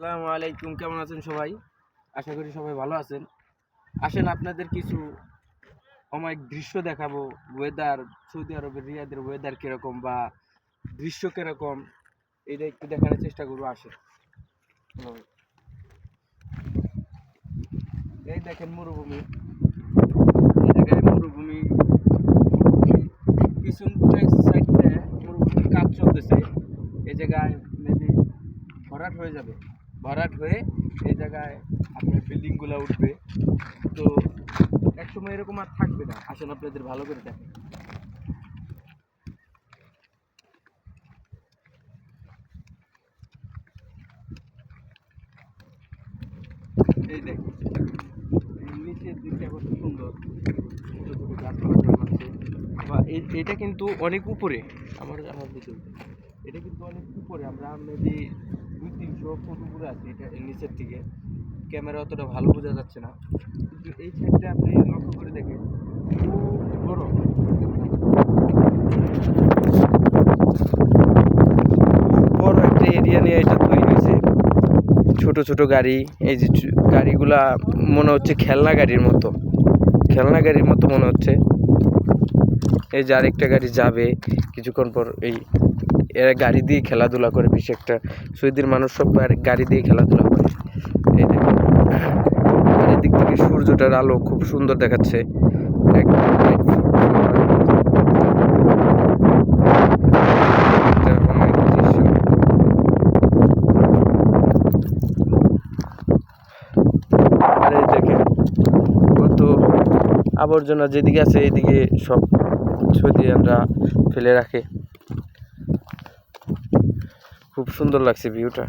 আসসালামু আলাইকুম, কেমন আছেন সবাই? আশা করি সবাই ভালো আছেন। আসেন আপনাদের কিছু অমায়িক দৃশ্য দেখাবো। ওয়েদার, সৌদি আরবের রিয়াদের ওয়েদার কিরকম বা দৃশ্য কিরকম, এটা একটু দেখানোর চেষ্টা করবো। আসেন। এই দেখেন মরুভূমি, এই জায়গায় মরুভূমি পিছনটা সাইডে মরুভূমির কাজ চলতেছে। এই জায়গায় মেবি ভরাট হয়ে যাবে, ভরাট হয়ে এই জায়গায় আপনার বিল্ডিংগুলো উঠবে। তো একসময় এরকম আর থাকবে না। আসেন আপনাদের ভালো করে দেখেন। এই দেখেন নিচের দিকটা কত সুন্দর, ছোটো ছোটো গাছপালা জন্মাচ্ছে। বা এটা কিন্তু অনেক উপরে, আমার আমার ভিতরে এটা কিন্তু অনেক উপরে। আমরা মেবি 200-300 ফুট উপরে আছি এটা নিচের থেকে। ক্যামেরা অতটা ভালো বোঝা যাচ্ছে না, কিন্তু এই সাইডটা আপনি লক্ষ্য করে দেখেন খুব বড় বড় একটা এরিয়া নিয়ে এটা তৈরি হয়েছে। ছোট ছোট গাড়ি, এই যে গাড়িগুলা মনে হচ্ছে খেলনা গাড়ির মতো, খেলনা গাড়ির মতো মনে হচ্ছে। এই যে আরেকটা গাড়ি যাবে কিছুক্ষণ পর। এরা গাড়ি দিয়ে খেলাধুলা করে, বেশি একটা সৌদির মানুষ সব গাড়ি দিয়ে খেলাধুলা করে। এই দেখেন এদিক থেকে সূর্যটার আলো খুব সুন্দর দেখাচ্ছে, একদম আর এই দেখেন কত আবর্জনা যেদিকে আছে এইদিকে সব সৌদিয়ানরা ফেলে রাখে। খুব সুন্দর লাগছে ভিউটা।